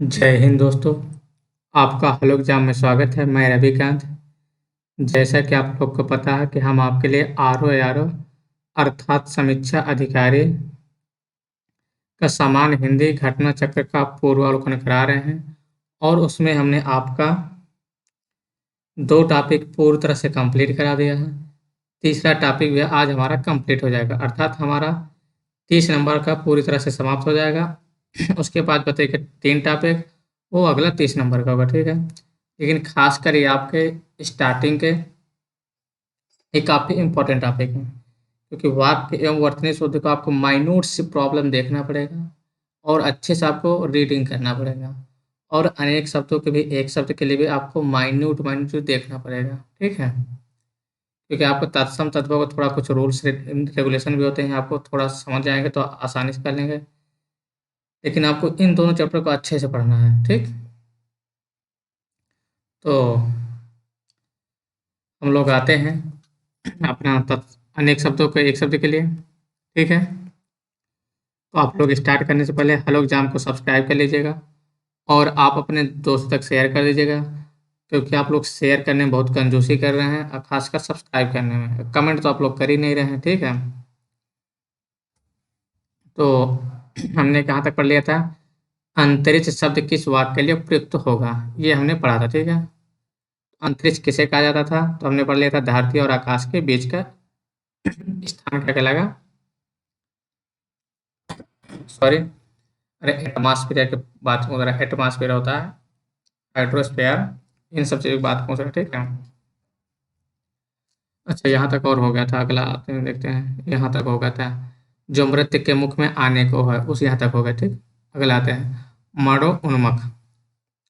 जय हिंद दोस्तों। आपका हलोक एग्जाम में स्वागत है। मैं रविकांत। जैसा कि आप लोग को पता है कि हम आपके लिए आर.ओ. अर्थात समीक्षा अधिकारी का सामान्य हिंदी घटना चक्र का पूर्वावलोकन करा रहे हैं और उसमें हमने आपका 2 टॉपिक पूरी तरह से कंप्लीट करा दिया है। तीसरा टॉपिक भी आज हमारा कंप्लीट हो जाएगा, अर्थात हमारा 30 नंबर का पूरी तरह से समाप्त हो जाएगा। उसके बाद बताइए 3 टॉपिक, वो अगला 30 नंबर का होगा, ठीक है। लेकिन खासकर ये आपके स्टार्टिंग के एक काफ़ी इम्पोर्टेंट टॉपिक है, क्योंकि वाक्य एवं वर्तनी शोध को आपको माइन्यूट से प्रॉब्लम देखना पड़ेगा और अच्छे से आपको रीडिंग करना पड़ेगा और अनेक शब्दों के भी एक शब्द के लिए भी आपको माइन्यूट माइन्यूट देखना पड़ेगा, ठीक है। क्योंकि आपको तत्सम तत्वों को थोड़ा कुछ रूल्स रेगुलेशन भी होते हैं, आपको थोड़ा समझ जाएंगे तो आसानी से कर लेंगे, लेकिन आपको इन दोनों चैप्टर को अच्छे से पढ़ना है, ठीक। तो हम लोग आते हैं अपना अनेक शब्दों के एक शब्द के लिए, ठीक है। तो आप लोग स्टार्ट करने से पहले हेलो एग्जाम को सब्सक्राइब कर लीजिएगा और आप अपने दोस्तों तक शेयर कर दीजिएगा, क्योंकि आप लोग शेयर करने में बहुत कंजूसी कर रहे हैं और खासकर सब्सक्राइब करने में। कमेंट तो आप लोग कर ही नहीं रहे हैं, ठीक है। तो हमने कहाँ तक पढ़ लिया था? अंतरिक्ष शब्द किस वाक्य के लिए प्रयुक्त होगा, ये हमने पढ़ा था, ठीक है। अंतरिक्ष किसे कहा जाता था? तो हमने पढ़ लिया था धरती और आकाश के बीच का स्थान क्या कहलाएगा? सॉरी, अरे एटमॉस्फेयर की बात पूछ रहा है। एटमॉस्फेयर होता है, हाइड्रोस्फीयर, इन सब चीज़ों की बात पूछ रहे हैं, ठीक है। अच्छा, यहाँ तक और हो गया था। अगला आते हैं, देखते हैं। यहाँ तक हो गया था जो मृत्यु के मुख में आने को है, उस यहाँ तक हो गया, ठीक। अगला आते हैं मरो उन्मुख,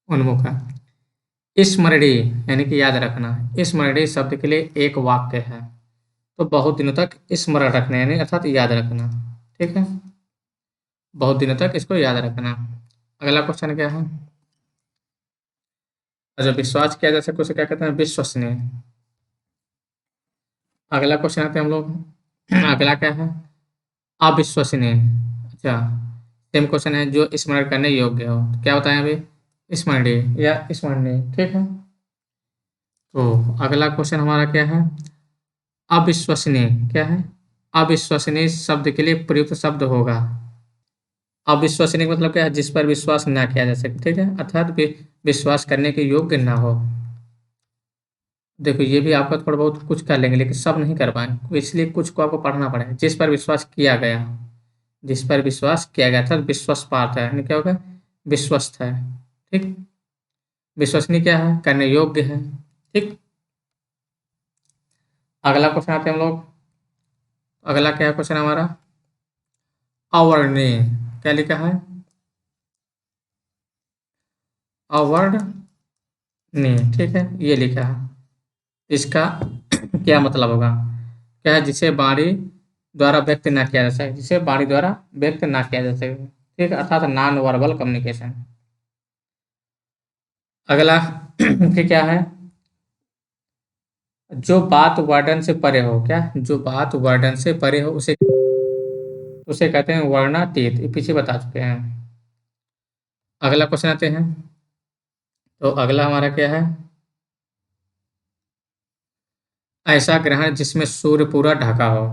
उन्मुख है स्मरणीय, यानी कि याद रखना। स्मरणीय शब्द के लिए एक वाक्य है, तो बहुत दिनों तक स्मरण रखना, यानी अर्थात याद रखना, ठीक है। बहुत दिनों तक इसको याद रखना। अगला क्वेश्चन क्या है? जो विश्वास किया जा सके उसे क्या कहते हैं? विश्वसनीय। अगला क्वेश्चन आते हैं हम लोग। अगला क्या है? अविश्वसनीय। अच्छा, सेम क्वेश्चन है जो स्मरण करने योग्य हो, तो क्या बताएं अभी? स्मरणीय या स्मरणीय, ठीक है। तो अगला क्वेश्चन हमारा क्या है? अविश्वसनीय क्या है? अविश्वसनीय शब्द के लिए प्रयुक्त शब्द होगा। अविश्वसनीय मतलब क्या है? जिस पर विश्वास ना किया जा सके, ठीक है, अर्थात विश्वास करने के योग्य ना हो। देखो, ये भी आपका थोड़ा बहुत कुछ कर लेंगे, लेकिन सब नहीं कर पाएंगे, इसलिए कुछ को आपको पढ़ना पड़ेगा। जिस पर विश्वास किया गया, जिस पर विश्वास किया गया था, विश्वास पात्र है, यानी क्या होगा? विश्वस्त है, ठीक। विश्वसनीय क्या है? करने योग्य है, ठीक। अगला क्वेश्चन आते हैं हम लोग। अगला क्या क्वेश्चन हमारा? अवर्णनीय। क्या लिखा है? अवर्णनीय, ठीक है, ये लिखा है। इसका क्या मतलब होगा? क्या है? जिसे वाणी द्वारा व्यक्त ना किया जा सके, जिसे वाणी द्वारा व्यक्त ना किया जा सके, ठीक है, अर्थात नॉन वर्बल कम्युनिकेशन। अगला फिर क्या है? जो बात वर्णन से परे हो। क्या? जो बात वर्णन से परे हो उसे उसे कहते हैं वर्णातीत, ये पीछे बता चुके हैं। अगला क्वेश्चन आते हैं। तो अगला हमारा क्या है? ऐसा ग्रहण जिसमें सूर्य पूरा ढका हो।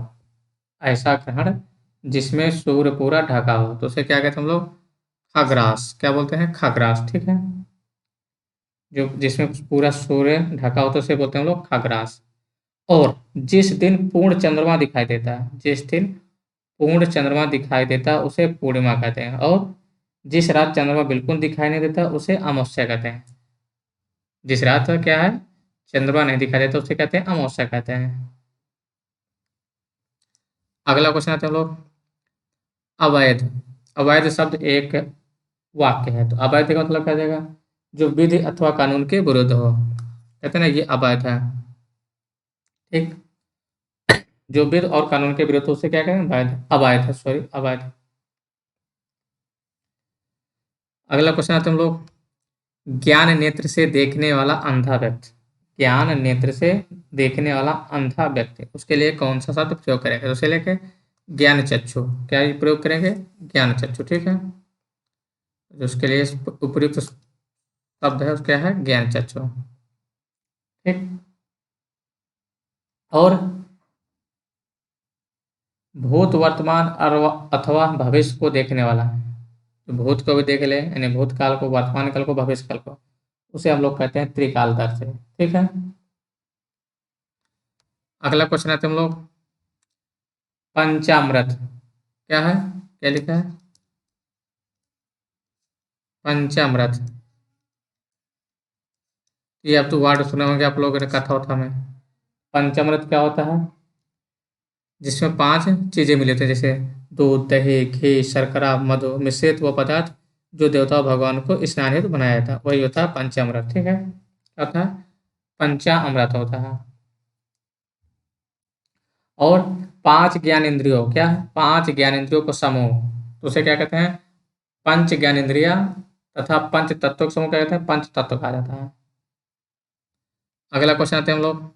ऐसा ग्रहण जिसमें सूर्य पूरा ढका हो, तो उसे क्या कहते हैं हम लोग? खग्रास। क्या बोलते हैं? खग्रास, ठीक है। जो जिसमें पूरा सूर्य ढका हो तो उसे बोलते हैं हम लोग खग्रास। और जिस दिन पूर्ण चंद्रमा दिखाई देता है, जिस दिन पूर्ण चंद्रमा दिखाई देता है उसे पूर्णिमा कहते हैं, और जिस रात चंद्रमा बिल्कुल दिखाई नहीं देता उसे अमावस्या कहते हैं। जिस रात का क्या है? चंद्रमा नहीं दिखाई देता उसे कहते हैं अमावस्या कहते हैं। अगला क्वेश्चन आते हैं हम लोग। अवैध। अवैध शब्द एक वाक्य है, तो अवैध का मतलब क्या जाएगा? जो विधि अथवा कानून के विरुद्ध हो, कहते हैं ना, ये अवैध है, ठीक। जो विधि और कानून के विरुद्ध हो उसे क्या कहते हैं? वैध, अवैध है, सॉरी, अवैध। अगला क्वेश्चन आते हैं हम लोग। ज्ञान नेत्र से देखने वाला अंधा व्यक्ति। ज्ञान नेत्र से देखने वाला अंधा व्यक्ति, उसके लिए कौन सा शब्द प्रयोग करेंगे? तो उसे लेके ज्ञान चक्षु। क्या ये प्रयोग करेंगे? ज्ञान चक्षु, ठीक है। जो उसके लिए उपयुक्त शब्द है उसका है ज्ञान चक्षु। ठीक। और भूत वर्तमान अथवा भविष्य को देखने वाला, तो भूत को भी देख ले यानी भूतकाल को, वर्तमान काल को, भविष्य काल को, उसे हम लोग कहते हैं त्रिकालदर्शी। ठीक है। अगला क्वेश्चन आते हैं हम लोग पंचामृत क्या है, क्या लिखा है पंचामृत। ये अब तो वर्ड सुने होंगे आप लोगों ने कथा वथा में। पंचामृत क्या होता है, जिसमें 5 चीजें मिली होती हैं, जैसे दूध, दही, घी, शर्करा, मधु मिश्रित वो पदार्थ जो देवता भगवान को स्नान हेतु बनाया था, वही होता है पंचामृत। ठीक है, क्या होता है पंचामृत होता है। और 5 ज्ञान इंद्रियों, क्या है 5 ज्ञान इंद्रियों को समूह, तो उसे क्या कहते हैं पंच ज्ञान इंद्रिया, तथा पंच तत्वों को समूह क्या कहते हैं पंच तत्व कहा जाता है। अगला क्वेश्चन आते हैं हम लोग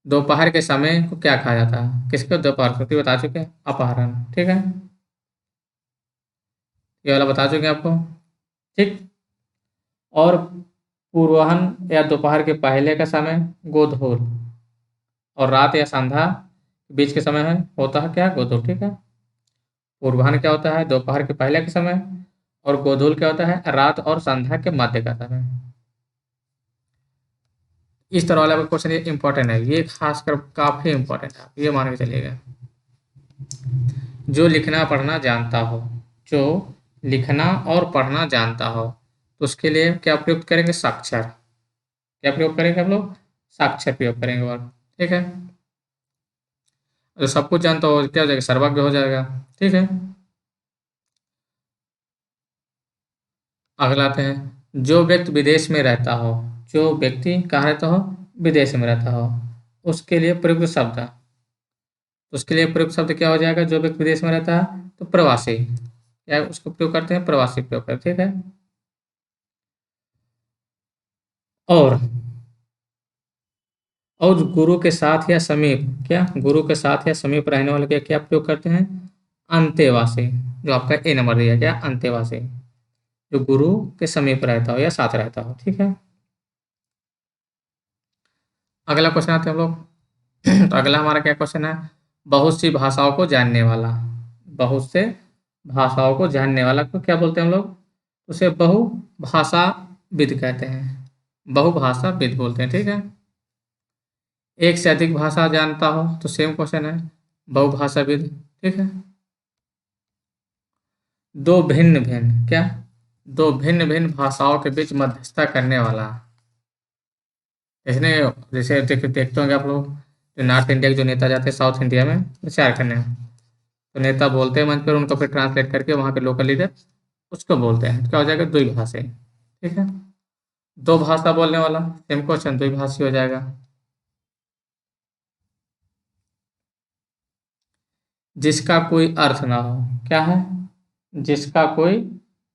दोपहर के समय को क्या कहा जाता है, किसको दोपहर को बता चुके हैं अपहरण। ठीक है, ये वाला बता चुके हैं आपको। ठीक। और पूर्वाह्न या दोपहर के पहले का समय गोधूल, और रात या संध्या के बीच के समय है होता है क्या गोधूल। ठीक है, पूर्वाह्न क्या होता है दोपहर के पहले के समय, और गोधूल क्या होता है रात और संध्या के मध्य का समय। इस तरह वाला क्वेश्चन ये इंपॉर्टेंट है, ये खासकर काफी इंपॉर्टेंट है, ये मान के चलिएगा। जो लिखना पढ़ना जानता हो, जो लिखना और पढ़ना जानता हो, तो उसके लिए क्या प्रयोग करेंगे साक्षर। क्या प्रयोग करेंगे हम लोग साक्षर प्रयोग करेंगे वर्ड। ठीक है, जो सब कुछ जानता हो क्या हो जाएगा सर्वज्ञ हो जाएगा। ठीक है, अगला आते हैं जो व्यक्ति विदेश में रहता हो, जो व्यक्ति कहाँ रहता हो विदेश में रहता हो, उसके लिए प्रयुक्त शब्द, उसके लिए प्रयुक्त शब्द क्या हो जाएगा जो व्यक्ति विदेश में रहता है तो प्रवासी, क्या उसको प्रयोग करते हैं प्रवासी प्रयोग करते हैं। ठीक है, और और गुरु के साथ या समीप, क्या गुरु के साथ या समीप रहने वाले के क्या प्रयोग करते हैं अंतेवासी, जो आपका ए नंबर दिया क्या अंतेवासी, जो गुरु के समीप रहता हो या साथ रहता हो। ठीक है, अगला क्वेश्चन आते हैं हम लोग तो अगला हमारा क्या क्वेश्चन है बहुत सी भाषाओं को जानने वाला, बहुत से भाषाओं को जानने वाला को क्या बोलते हैं हम लोग उसे बहुभाषाविद कहते हैं, बहुभाषाविद बोलते हैं। ठीक है, एक से अधिक भाषा जानता हो तो सेम क्वेश्चन है बहुभाषाविद। ठीक है, दो भिन्न भिन्न, क्या दो भिन्न भिन्न भाषाओं के बीच मध्यस्थता करने वाला, इसने जैसे देखते होंगे आप लोग जो नॉर्थ इंडिया के जो नेता जाते हैं साउथ इंडिया में विचार करने, तो नेता बोलते हैं मंच पर, उनको फिर ट्रांसलेट करके वहाँ के लोकल लीडर उसको बोलते हैं, क्या हो जाएगा द्विभाषी। ठीक है, दो भाषा बोलने वाला सेम क्वेश्चन द्विभाषी हो जाएगा। जिसका कोई अर्थ ना हो, क्या है जिसका कोई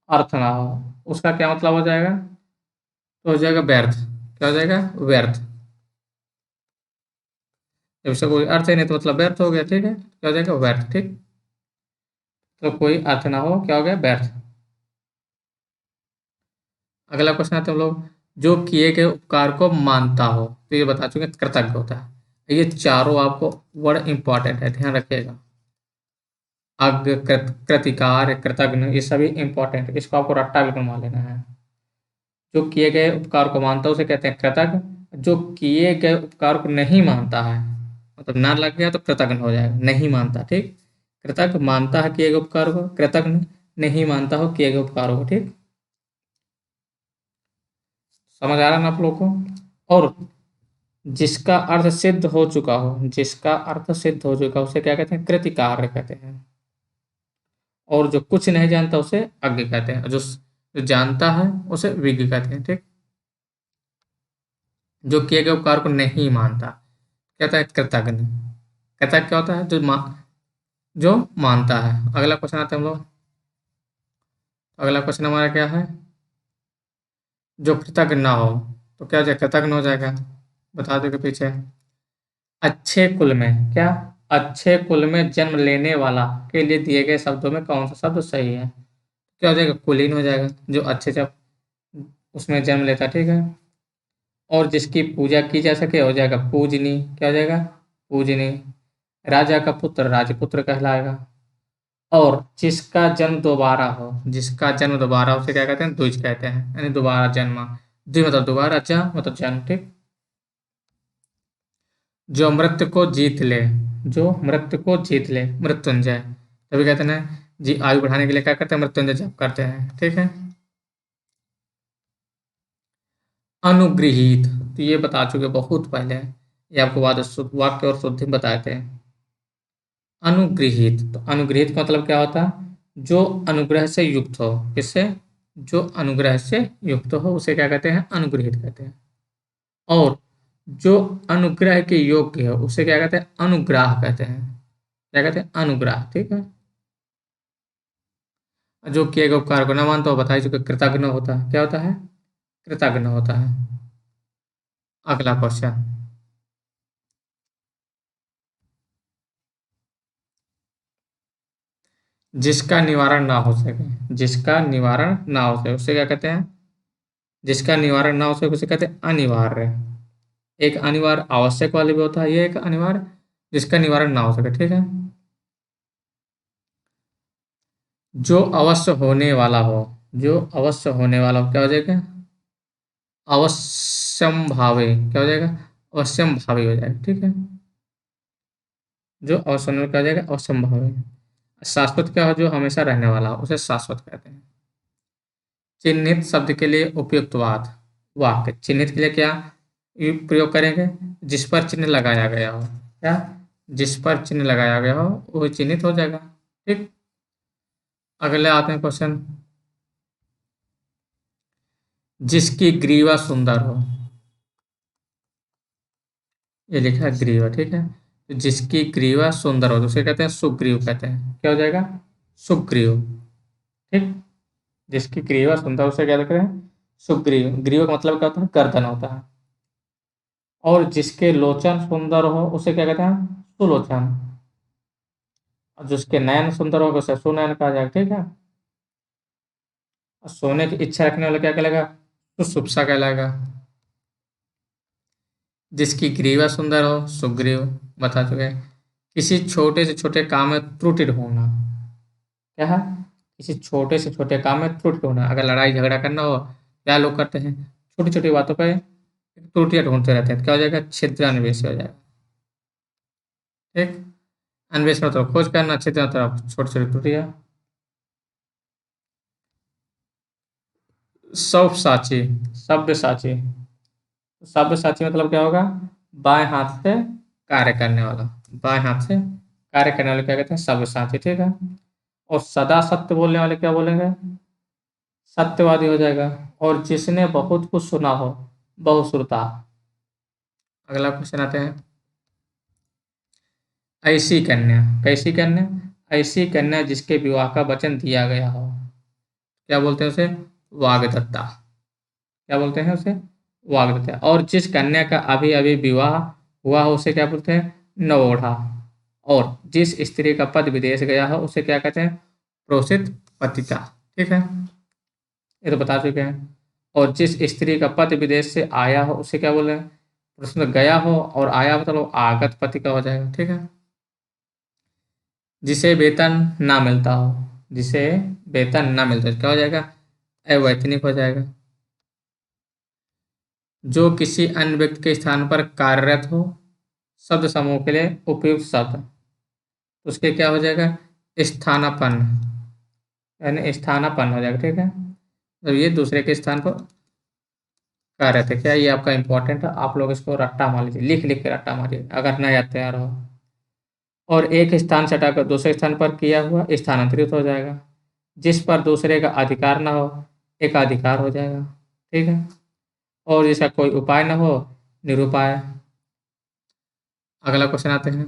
अर्थ ना हो, उसका क्या मतलब हो जाएगा तो हो जाएगा व्यर्थ, क्या हो जाएगा व्यर्थ, जब इसका कोई अर्थ है नहीं तो मतलब व्यर्थ हो गया। ठीक है, क्या हो जाएगा व्यर्थ। ठीक, तो कोई अर्थ ना हो क्या हो गया व्यर्थ। अगला क्वेश्चन आते हैं हम लोग जो किए गए उपकार को मानता हो, तो ये बता चुके हैं कृतज्ञ होता है। ये चारों आपको बड़ा इंपॉर्टेंट है, ध्यान रखिएगा। अज्ञ, कृतिकार, कृतज्ञ, ये सभी इंपॉर्टेंट है, इसको आपको रट्टा भी बनवा लेना है। जो किए गए उपकार को मानता है उसे कहते हैं कृतज्ञ, जो किए गए उपकार को नहीं मानता है मतलब ना लग गया तो कृतज्ञ हो जाएगा, नहीं मानता। ठीक, कृतज्ञ मानता है किए गए उपकार को, कृतज्ञ नहीं मानता हो किए गए उपकारों को। ठीक, समझ आ रहा है ना आप लोग को। और जिसका अर्थ सिद्ध हो चुका हो, जिसका अर्थ सिद्ध हो चुका हो उसे क्या कहते हैं कृतिकार्य कहते हैं, और जो कुछ नहीं जानता उसे अज्ञ कहते हैं, जो जानता है उसे विज्ञ कहते हैं। ठीक, जो किए गए उपकार को नहीं मानता कहता है कृतज्ञ। कृतज्ञ क्या होता है जो मानता है। अगला क्वेश्चन आता है हम लोग, अगला क्वेश्चन हमारा क्या है जो कृतज्ञ ना हो तो क्या हो जाएगा कृतज्ञ हो जाएगा, बता दो के पीछे। अच्छे कुल में, क्या अच्छे कुल में जन्म लेने वाला के लिए दिए गए शब्दों में कौन सा शब्द सही है, क्या हो जाएगा, कुलीन हो जाएगा, जो अच्छे से उसमें जन्म लेता, ठीक है। और जिसकी पूजा की जा सके हो जाएगा पूजनी, क्या हो जाएगा, पूजनी। राजा का पुत्र राजपुत्र कहलाएगा। और जिसका जन्म दोबारा हो, जिसका जन्म दोबारा उसे क्या कहते हैं, द्विज कहते हैं, यानी दोबारा जन्मा। द्वि मतलब दोबारा, जा मतलब जन्म, ठीक। जो मृत्यु को जीत ले, जो मृत्यु को जीत ले, मृत्युंजय। तभी कहते हैं ना, जी आयु बढ़ाने के लिए क्या करते हैं, मृत्युंजय जप करते हैं, ठीक है। अनुगृहीत, तो ये बता चुके बहुत पहले, ये आपको वाक्य और शुद्धि बताए थे। अनुगृहीत, तो अनुगृहीत का मतलब क्या होता है, जो अनुग्रह से युक्त हो, किससे, जो अनुग्रह से युक्त हो उसे क्या कहते हैं, अनुगृहीत कहते हैं। और जो अनुग्रह के योग्य है उसे क्या कहते हैं, अनुग्राह कहते हैं, क्या कहते हैं, अनुग्राह, ठीक है। जो किए गए उपकार को न मानता हो, बताइए, जो कृतज्ञ होता है, क्या होता है, कृतज्ञ होता है। अगला क्वेश्चन, जिसका निवारण ना हो सके, जिसका निवारण ना हो सके उसे क्या कहते हैं, जिसका निवारण ना हो सके उसे कहते हैं अनिवार्य। एक अनिवार्य आवश्यक वाले भी होता है, ये एक अनिवार्य जिसका निवारण ना हो सके, ठीक है। जो अवश्य होने वाला हो, जो अवश्य होने वाला हो क्या हो जाएगा, अवश्यम भावे, क्या हो जाएगा, अवश्यम भावी हो जाएगा, ठीक है। जो अवश्य होने वाला क्या हो जाएगा, अवश्यम भावी। शाश्वत क्या हो, जो हमेशा रहने वाला हो उसे शाश्वत कहते हैं। चिन्हित शब्द के लिए उपयुक्त वाक्य, चिन्हित के लिए क्या प्रयोग करेंगे, जिस पर चिन्ह लगाया गया हो, क्या, जिस पर चिन्ह लगाया गया हो वो चिन्हित हो जाएगा, ठीक। अगले आते हैं क्वेश्चन, जिसकी ग्रीवा सुंदर हो, ये लिखा है ग्रीवा, ठीक है। तो जिसकी ग्रीवा सुंदर हो तो उसे कहते हैं सुग्रीव कहते हैं, क्या हो जाएगा, सुग्रीव, ठीक। जिसकी ग्रीवा सुंदर उसे क्या कहते हैं, सुग्रीव। ग्रीव का मतलब क्या होता है, गर्दन होता है। और जिसके लोचन सुंदर हो उसे क्या कहते हैं, सुलोचन। और जिसके नयन सुंदर होगा उसे सुनयन कहा जाएगा, ठीक है। और सोने की इच्छा रखने वाला क्या कहलाएगा, सुषुप्सा कहलाएगा। जिसकी ग्रीवा सुंदर हो सुग्रीव, बता चुके हैं। किसी छोटे से छोटे काम में त्रुटि ढूंढना, क्या है, किसी छोटे से छोटे काम में त्रुटि ढूंढना। अगर लड़ाई झगड़ा करना हो, क्या लोग करते हैं, छोटी छोटी बातों पे त्रुटियां ढूंढते रहते हैं, क्या हो जाएगा, छिद्र अन्वेषी हो जाएगा, ठीक। अन्वेषण मतलब खोज करना, छिद्र मतलब छोटी छोटी त्रुटियां। सौफ साची, शब्द साची, शब्द साची मतलब क्या होगा, बाएं हाथ से कार्य करने वाला, बाएं हाथ से कार्य करने वाले क्या कहते हैं, शब्द साची, ठीक है। और सदा सत्य बोलने वाले क्या बोलेंगे, सत्यवादी हो जाएगा। और जिसने बहुत कुछ सुना हो, बहुश्रुता। अगला क्वेश्चन आते हैं, ऐसी कन्या, कैसी कन्या, ऐसी कन्या जिसके विवाह का वचन दिया गया हो, क्या बोलते हैं उसे, वाग्दत्ता, क्या बोलते हैं उसे, वाग्दत्ता। और जिस कन्या का अभी अभी विवाह हुआ हो उसे क्या बोलते हैं, नवोढ़ा। और जिस स्त्री का पति विदेश गया हो उसे क्या कहते हैं, प्रोसित पतिता, ठीक है। ये तो बता चुके हैं। और जिस स्त्री का पति विदेश से आया हो उसे क्या बोले, प्रश्न गया हो, और आया मतलब आगत पति का हो जाएगा, ठीक है। जिसे वेतन ना मिलता हो, जिसे वेतन ना मिलता हो क्या हो जाएगा, अवैतनिक हो जाएगा। जो किसी अन्य व्यक्ति के स्थान पर कार्यरत हो, शब्द समूह के लिए उपयुक्त शब्द, तो उसके क्या हो जाएगा, स्थानापन्न, यानी स्थानापन्न हो जाएगा, ठीक है। तो ये दूसरे के स्थान पर कार्यरत है, क्या ये आपका इंपॉर्टेंट है, आप लोग इसको रट्टा मार लीजिए, लिख लिख के रट्टा मारिए अगर नया तैयार हो। और एक स्थान से हटाकर दूसरे स्थान पर किया हुआ स्थानांतरित हो जाएगा। जिस पर दूसरे का अधिकार ना हो, एकाधिकार हो जाएगा, ठीक है। और जिसका कोई उपाय ना हो, निरुपाय। अगला क्वेश्चन आते हैं,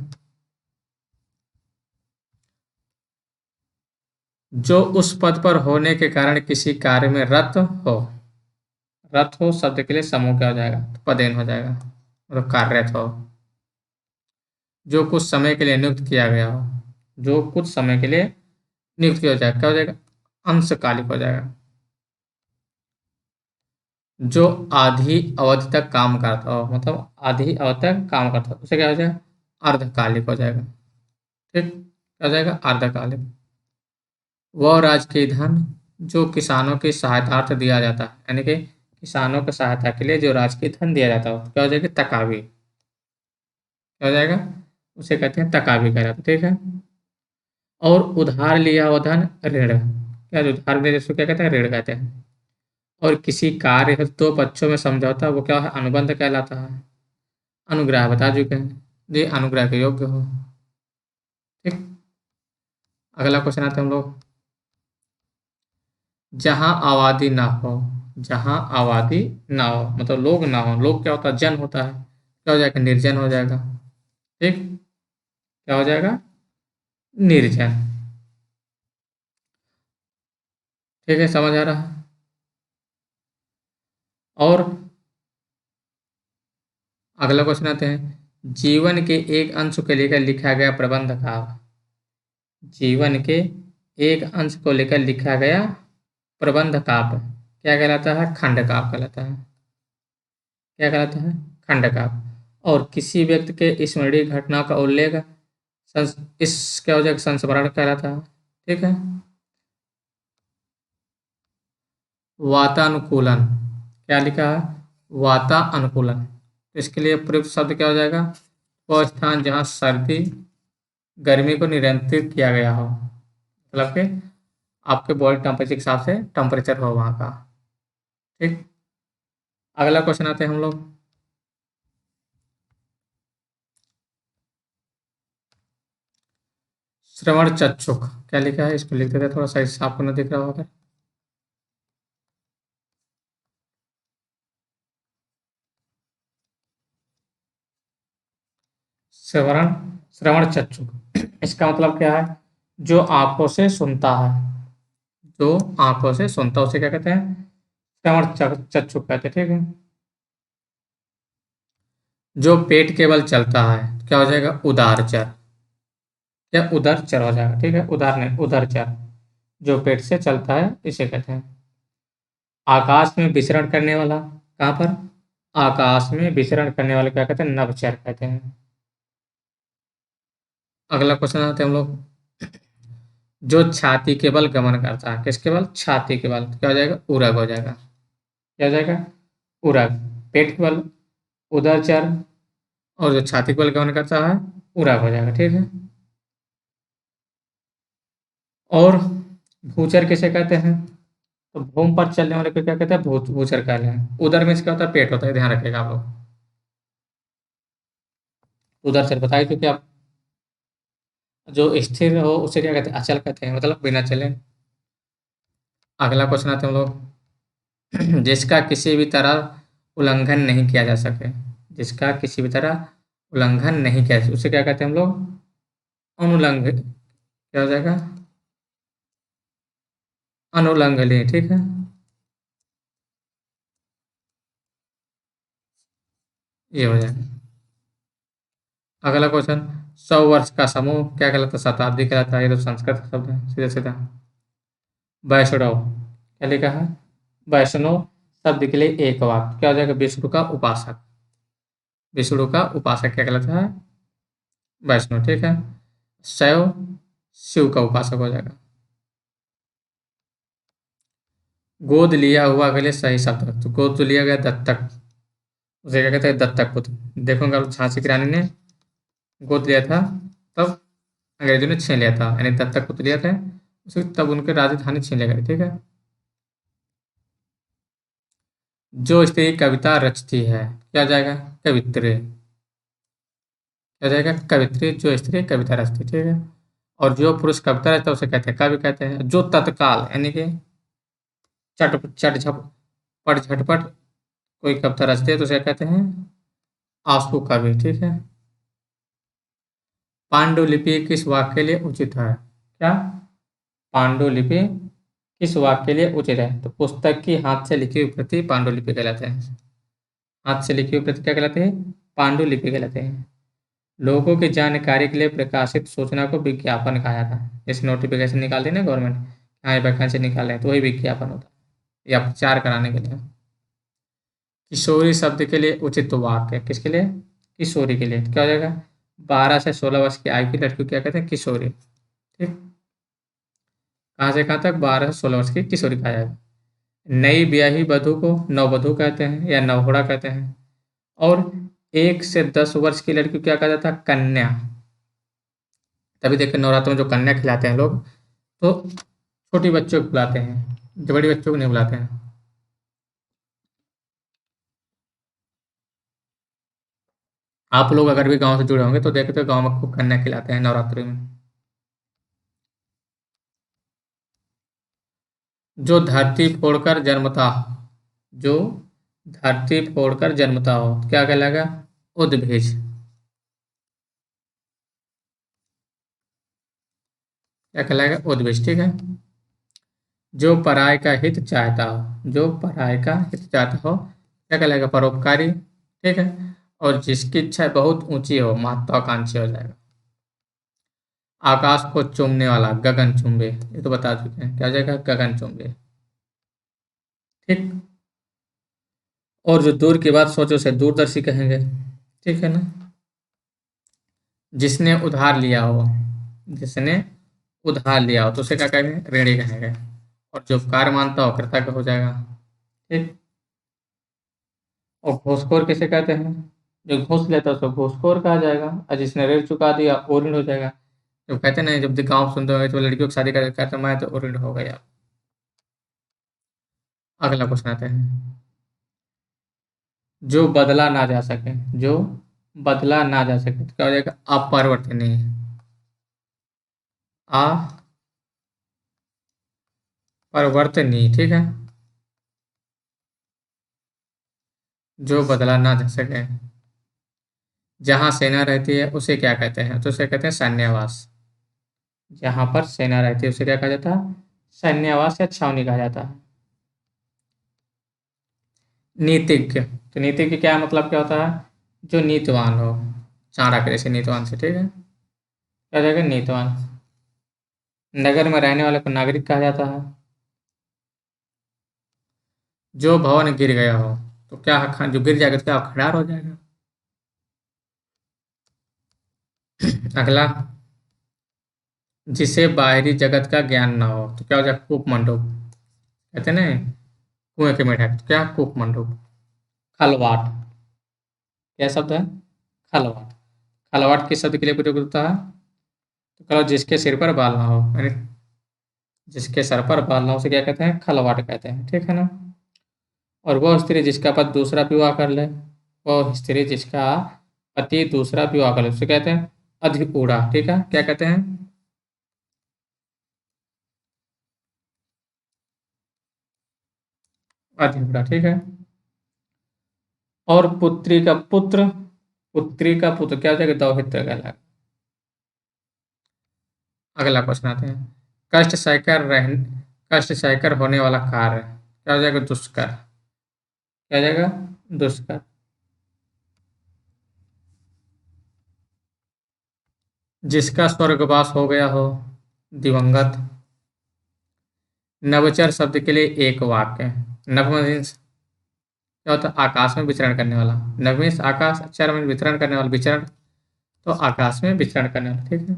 जो उस पद पर होने के कारण किसी कार्य में रत हो, रत हो शब्द के लिए समूह क्या हो जाएगा, तो पदेन हो जाएगा, मतलब कार्यरत हो। जो कुछ समय के लिए नियुक्त किया गया हो, जो कुछ समय के लिए नियुक्त किया हो जाएगा, क्या हो जाएगा, अंशकालिक हो जाएगा। जो आधी अवधि तक काम करता हो, मतलब आधी अवधि तक काम करता हो, उसे क्या हो जाएगा? अर्धकालिक हो जाएगा। ठीक, क्या हो जाएगा? अर्धकालिक। वह राजकीय धन जो किसानों की सहायतार्थ दिया जाता है, यानी कि किसानों की सहायता के लिए जो राजकीय धन दिया जाता हो, क्या हो जाएगा? तकावी। क्या हो जाएगा? उसे कहते हैं तकावी कहलाता है। ठीक है। और उधार लिया हुआ धन ऋण, क्या जो उधार लिया जिसको क्या कहते हैं? ऋण कहते हैं। और किसी कार्य हेतु दो पक्षों में समझौता, वो क्या है? अनुबंध कहलाता है। अनुग्रह बता चुके हैं, ये अनुग्रह के योग्य हो। ठीक। अगला क्वेश्चन आते हैं हम लोग। जहां आबादी ना हो, जहां आबादी ना हो मतलब लोग ना हो, लोग क्या होता है? जन होता है, क्या हो जाएगा? निर्जन हो जाएगा। ठीक, क्या हो जाएगा? निर्जन। ठीक है, समझ आ रहा है? और अगला क्वेश्चन आते हैं। जीवन के एक अंश को लेकर लिखा गया प्रबंध का, जीवन के एक अंश को लेकर लिखा गया प्रबंध काव्य क्या कहलाता है? खंड काव्य कहलाता है। क्या कहलाता है? खंड काव्य। और किसी व्यक्ति के स्मरणीय घटना का उल्लेख इस क्या हो जाएगा? संस्मरण कहलाता है। ठीक है। वातानुकूलन, क्या लिखा है? वातानुकूलन। तो इसके लिए प्रयुक्त शब्द क्या हो जाएगा? वह स्थान जहाँ सर्दी गर्मी को नियंत्रित किया गया हो, मतलब कि आपके बॉडी टेम्परेचर के हिसाब से टेम्परेचर हो वहाँ का। ठीक। अगला क्वेश्चन आते हैं हम लोग। श्रवण चक्षुक, क्या लिखा है? इसको लिख देते हैं, थोड़ा सा इससे आपको ना दिख रहा होगा। श्रवण, श्रवण चक्षुक, इसका मतलब क्या है? जो आंखों से सुनता है, जो आंखों से सुनता है उसे क्या कहते हैं? श्रवण चक्षुक कहते हैं। ठीक है। जो पेट केवल चलता है, क्या हो जाएगा? उदारचर। क्या? उदरचर हो जाएगा। ठीक है, उदार नहीं, उदरचर। जो पेट से चलता है इसे कहते हैं। आकाश में विचरण करने वाला, कहाँ पर? आकाश में विचरण करने वाले क्या कहते हैं? नभचर कहते हैं। अगला क्वेश्चन आते हैं हम लोग। जो छाती के बल गमन करता है, किसके बल? छाती के बल, क्या हो जाएगा? उरग हो जाएगा। क्या हो जाएगा? उरग। पेट के बल उदरचर, और जो छाती के बल गमन करता है उरग हो जाएगा। ठीक है। और भूचर किसे कहते हैं? तो भूमि पर चलने वाले को क्या कहते हैं? भूचर कहते हैं। उदर में इसका होता है पेट होता है, ध्यान रखिएगा आप लोग। उदरचर बताइए, क्योंकि आप जो स्थिर हो उसे क्या कहते हैं? अचल कहते हैं, मतलब बिना चले। अगला क्वेश्चन आते हैं हम लोग। जिसका किसी भी तरह उल्लंघन नहीं किया जा सके, जिसका किसी भी तरह उल्लंघन नहीं किया उसे क्या कहते हैं हम लोग? अनुल्लंघन। क्या हो जाएगा? अनुल्लंघनीय। ठीक है, ये हो जाएगा। अगला क्वेश्चन। 100 वर्ष का समूह क्या कहलाता है? शताब्दी कहलाता है। ये तो संस्कृत शब्द है, सीधा सीधा। वैष्णव, क्या लिखा है? वैष्णव शब्द के लिए एक वाक्य क्या हो जाएगा? विष्णु का उपासक। विष्णु का उपासक क्या कहलाता है? वैष्णव। ठीक है। शैव शिव का उपासक हो जाएगा। गोद लिया हुआ के लिए सही शब्द, तो गोद तो लिया गया दत्तक, उसे क्या कहते हैं? दत्तक पुत्र। देखूंगा झांसी की रानी ने गोद लिया था, तब अंग्रेजों ने छीन लिया था, यानी दत्तक पुत्र लिया था उसे, तब उनके राजधानी छीन लिया गया। ठीक है। जो स्त्री कविता रचती है क्या हो जाएगा? कवित्री। क्या हो जाएगा? कवित्री, जो स्त्री कविता रचती। ठीक है। और जो पुरुष कविता रचता है उसे कहते हैं कवि कहते हैं। जो तत्काल यानी कि चट चट झप पट झटपट कोई कविता रचती है तो उसे कहते हैं आंसू कवि। ठीक है। पांडुलिपि किस वाक्य के लिए उचित है? क्या? पांडुलिपि किस वाक्य के लिए उचित है? तो पुस्तक की हाथ से लिखी हुई प्रति पांडुलिपि कहलाते हैं। हाथ से लिखी हुई प्रति क्या कहलाते हैं? पांडुलिपि कहलाते हैं। लोगों की जानकारी के लिए प्रकाशित सूचना को विज्ञापन कहा जाता है। जैसे नोटिफिकेशन निकालती है ना गवर्नमेंट, हाँ, वैकेंसी निकालें तो वही विज्ञापन होता है या प्रचार कराने के लिए। किशोरी शब्द के लिए उचित वाक्य किसके लिए? किशोरी के लिए। तो क्या हो जाएगा? 12 से 16 वर्ष की आयु की लड़की को क्या कहते हैं? किशोरी। ठीक। कहाँ से कहाँ तक? 12 से 16 वर्ष की किशोरी कहा जाएगा। नई ब्याही वधू को नववधू कहते हैं या नवहोड़ा कहते हैं। और 1 से 10 वर्ष की लड़की को क्या कहा जाता है? कन्या। तभी देखिए नवरात्र में जो कन्या खिलाते हैं लोग, तो छोटी बच्चों को बुलाते हैं, जो बड़ी बच्चों को नहीं बुलाते हैं। आप लोग अगर भी गांव से जुड़े होंगे तो देखते हो गांव में खूब कन्या खिलाते हैं नवरात्रि में। जो धरती फोड़कर जन्मता हो, जो धरती फोड़कर जन्मता हो क्या कहलाएगा? उद्भिज। क्या कहलाएगा? उद्भिज। ठीक है। जो पराय का हित चाहता हो, जो पराय का हित चाहता हो क्या कहलाएगा? परोपकारी। ठीक है। और जिसकी इच्छा बहुत ऊंची हो महत्वाकांक्षी हो जाएगा। आकाश को चूमने वाला गगन चुंबे, ये तो बता चुके हैं, क्या हो जाएगा? गगन चुंबे। ठीक। और जो दूर की बात सोचो उसे दूरदर्शी कहेंगे। ठीक है ना? जिसने उधार लिया हो, जिसने उधार लिया हो तो उसे क्या कहेंगे? ऋणी कहेंगे। और जो उपकार मानता हो कृतज्ञ हो जाएगा। ठीक। और घूसखोर किसे कहते हैं? जो घूस लेता है उसको घूसखोर कहा जाएगा। और जिसने ऋण चुका दिया वो ऋण हो जाएगा। जब कहते हैं ना, जब गाँव सुनते हो तो लड़कियों की शादी कर कहते हैं मैं तो ऋण हो गया। अगला क्वेश्चन आते हैं। जो बदला ना जा सके, जो बदला ना जा सके तो क्या हो जाएगा? अपरिवर्तनीय। अपरिवर्तनीय। ठीक है। जो बदला ना जा सके। जहाँ सेना रहती है उसे क्या कहते हैं? तो उसे कहते हैं सैन्यावास। जहाँ पर सेना रहती है उसे क्या कहा जाता है? सैन्यावास या छावनी कहा जाता है। नीतिज्ञ। तो नीतिज्ञ क्या मतलब क्या होता है? जो नीतिवान हो, चाणक्य जैसे नीतिवान से। ठीक है। क्या हो जाएगा? नीतिवान। नगर में रहने वाले को नागरिक कहा जाता है। जो भवन गिर गया हो तो क्या जो गिर जाएगा तो क्या खंडार हो जाएगा। अगला। जिसे बाहरी जगत का ज्ञान ना हो तो क्या हो जाएगा? कूपमंडूक। कहते हैं ना कुएं के मेढक, तो क्या? कूपमंडूक। खलवाट। क्या शब्द है? खलवाट। खलवाट किस शब्द के लिए प्रयोग होता है? तो कहो जिसके सिर पर बाल ना हो, यानी जिसके सर पर बाल ना हो उसे क्या कहते हैं? खलवाट कहते हैं। ठीक है ना? और वह स्त्री जिसका पति दूसरा विवाह कर ले, वह स्त्री जिसका पति दूसरा विवाह कर ले उसे कहते हैं अधिकूढ़ा। ठीक है। क्या कहते हैं? अधिकूढ़ा। ठीक है। और पुत्री का पुत्र, पुत्री का पुत्र क्या हो जाएगा? दौहित्र कहलाएगा। अगला क्वेश्चन आते हैं। कष्ट सहकर रह कष्ट सहकर होने वाला कार्य क्या हो जाएगा? दुष्कर। क्या हो जाएगा? दुष्कर। जिसका स्वर्गवास हो गया हो, दिवंगत। नवचर शब्द के लिए एक वाक्य। नव मीन्स क्या होता है? आकाश में विचरण करने वाला। नव मीन्स आकाश, चर मीन्स वितरण करने वाला, विचरण। तो आकाश में विचरण करने वाला। ठीक है।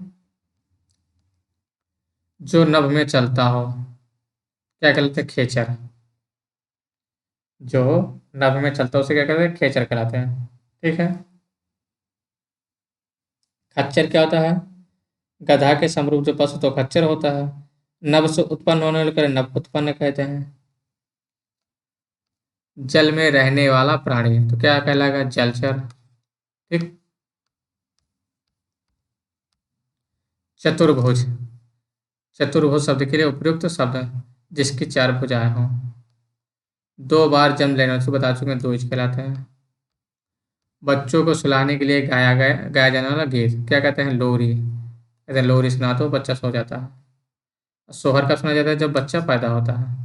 जो नभ में चलता हो क्या कहलाते हैं? खेचर। जो नभ में चलता है उसे क्या कहते हैं? खेचर कहलाते हैं। ठीक है। खच्चर क्या होता है? गधा के समरूप जो पशु तो खच्चर होता है। नभ से उत्पन्न होने वाले नभ उत्पन्न कहते हैं। जल में रहने वाला प्राणी तो क्या कहलाएगा? जलचर। ठीक। चतुर्भुज। चतुर्भुज शब्द के लिए उपयुक्त शब्द जिसकी 4 भुजाएं हों। 2 बार जन्म लेने से बता चुके हैं, द्विज कहलाते हैं। बच्चों को सुलाने के लिए गाया जाने वाला गीत क्या कहते हैं? लोरी। कहते हैं लोरी सुना तो बच्चा सो जाता है। सोहर कब सुना जाता है? जब बच्चा पैदा होता है।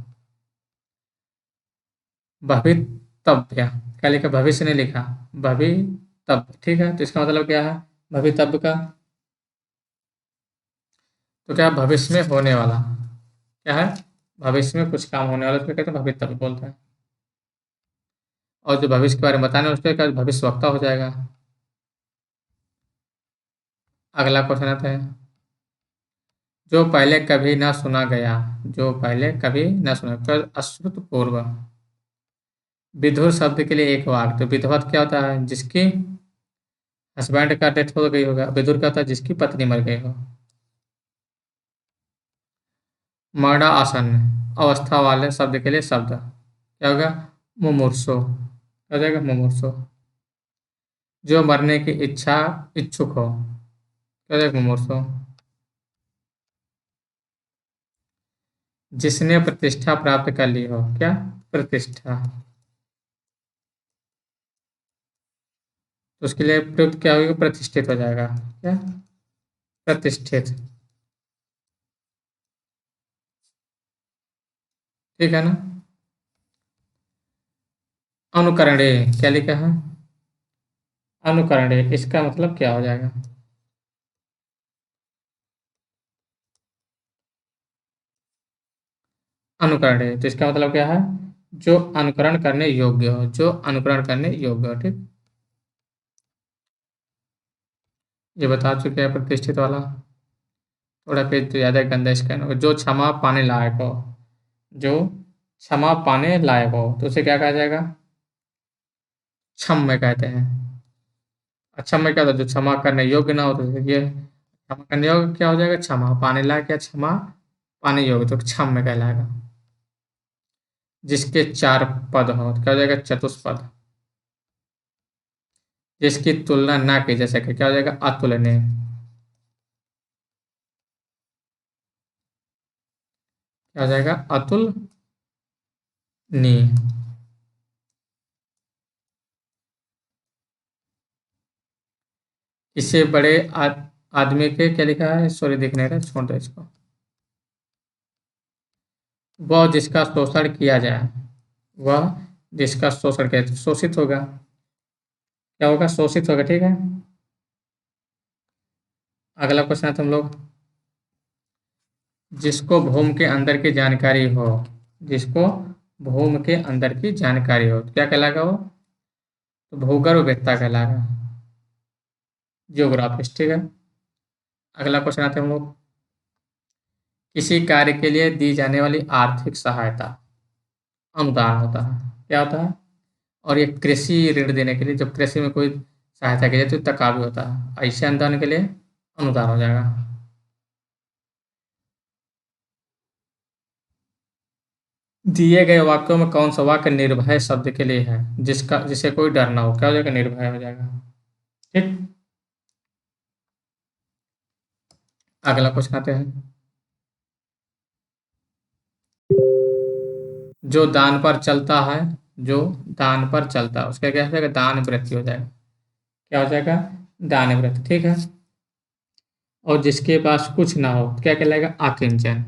भवितव्य क्या लिखा? भविष्य ने लिखा। भवितव्य। ठीक है। तो इसका मतलब क्या है भवितव्य का? तो क्या भविष्य में होने वाला। क्या है, भविष्य में कुछ काम होने वाला उसको कहते हैं भविष्य बोलते हैं। और जो भविष्य के बारे में बताने उसको क्या भविष्यवक्ता हो जाएगा। अगला क्वेश्चन आता है, जो पहले कभी ना सुना गया, जो पहले कभी ना सुना, अश्रुत पूर्व। विधुर शब्द के लिए एक वाक्य, तो विधवत क्या होता है, जिसकी हस्बैंड का डेथ हो गई होगा। विदुर का होता है जिसकी पत्नी मर गई हो। मरना आसन्न अवस्था वाले शब्द के लिए शब्द क्या होगा, मुमूर्षु। क्या हो जाएगा, मुमूर्षु। जो मरने की इच्छुक हो, क्या हो जाएगा, मुमूर्षु। जिसने प्रतिष्ठा प्राप्त कर ली हो, क्या, प्रतिष्ठा, तो उसके लिए प्रयुक्त क्या होगा, प्रतिष्ठित हो जाएगा। क्या, प्रतिष्ठित। ठीक है ना। अनुकरणे क्या लिखा है, अनुकरणे, इसका मतलब क्या हो जाएगा, अनुकरणे, तो इसका मतलब क्या है, जो अनुकरण करने योग्य हो, जो अनुकरण करने योग्य हो। ठीक, ये बता चुके हैं प्रतिष्ठित वाला। थोड़ा पेज तो ज्यादा गंदा स्कैन होगा। जो क्षमा पाने लायक हो, जो क्षमा पाने लायक हो, तो उसे क्या कहा जाएगा, क्षम में कहते हैं। अक्षम में क्या होता है, जो क्षमा करने योग्य ना हो, तो ये क्षमा करने योग्य क्या हो जाएगा, क्षमा पाने लायक या क्षमा पाने योग्य, तो क्षम में कहलाएगा। जिसके चार पद हो, तो क्या हो जाएगा, चतुष्पद। जिसकी तुलना ना की जा सके, क्या हो जाएगा, अतुलनीय। क्या हो जाएगा, अतुलनीय। इसे बड़े आदमी के क्या लिखा है, सॉरी देखने का, छोड़ दो इसको। वह जिसका शोषण किया जाए, वह जिसका शोषण किया जाए, शोषित होगा। क्या होगा, शोषित होगा। ठीक है। अगला क्वेश्चन है तुम लोग, जिसको भूमि के अंदर की जानकारी हो, जिसको भूमि के अंदर की जानकारी हो, तो क्या कहलाएगा वो, तो भूगर्भवेत्ता कहलाएगा, जियोग्राफिस्ट। ठीक है। अगला क्वेश्चन आते हैं हम लोग, किसी कार्य के लिए दी जाने वाली आर्थिक सहायता अनुदान होता है। क्या होता है, और ये कृषि ऋण देने के लिए, जब कृषि में कोई सहायता की जाती है तो तकाव्य होता है, ऐसे अनुदान के लिए अनुदान हो जाएगा। दिए गए वाक्यों में कौन सा वाक्य निर्भय शब्द के लिए है, जिसका जिसे कोई डर ना हो, क्या हो जाएगा, निर्भय हो जाएगा। ठीक। अगला क्वेश्चन आते हैं, जो दान पर चलता है, जो दान पर चलता है उसका क्या हो जाएगा, दान वृत्ति हो जाएगा। क्या हो जाएगा, दान वृत्ति। ठीक है। और जिसके पास कुछ ना हो, क्या कहलाएगा, अकिंचन।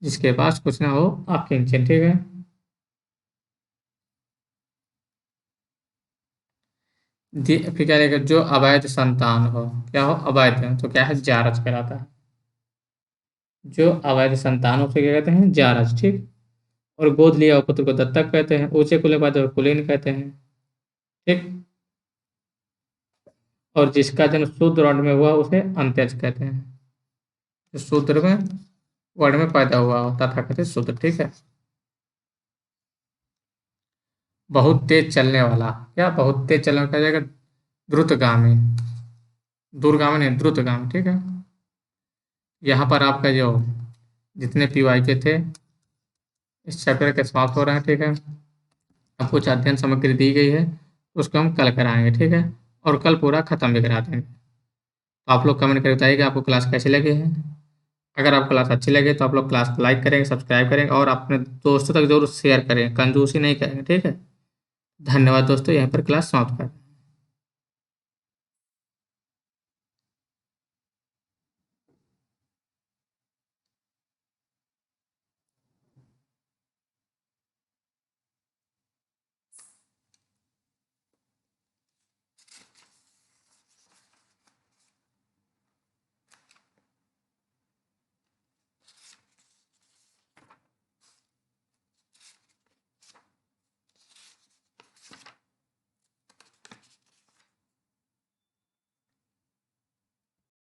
जिसके पास कुछ ना हो, अकिंचन। ठीक है। फिर क्या रहेगा, जो अवैध संतान हो, क्या हो, अवैध, तो क्या है, जारज कहलाता है। जो अवैध संतान हो उसे क्या कहते हैं, जारज। ठीक। और गोद लिया हुआ पुत्र को दत्तक कहते हैं। ऊंचे कुल में पैदा हुए कुलीन कहते हैं। ठीक। और जिसका जन्म शूद्र वर्ण में हुआ उसे अंत्यज कहते हैं। जो शूद्र में वर्ण में पैदा हुआ होता था कहते हैं शूद्र। ठीक है। बहुत तेज चलने वाला, क्या, बहुत तेज चलने वाला कहा जाएगा, द्रुतगामी। दूरगामी नहीं, द्रुतगामी। ठीक है। यहाँ पर आपका जो जितने पीवाई के थे इस चैप्टर के समाप्त हो रहे हैं। ठीक है। अब कुछ अध्ययन सामग्री दी गई है, उसको हम कल कराएंगे। ठीक है। और कल पूरा खत्म भी करा देंगे। तो आप लोग कमेंट करके बताइएगा आपको क्लास कैसी लगी है। अगर आपको क्लास अच्छी लगे तो आप लोग क्लास को लाइक करेंगे, सब्सक्राइब करेंगे और अपने दोस्तों तक जरूर शेयर करें, कंजूसी नहीं करेंगे। ठीक है। धन्यवाद दोस्तों, यहीं पर क्लास समाप्त करें।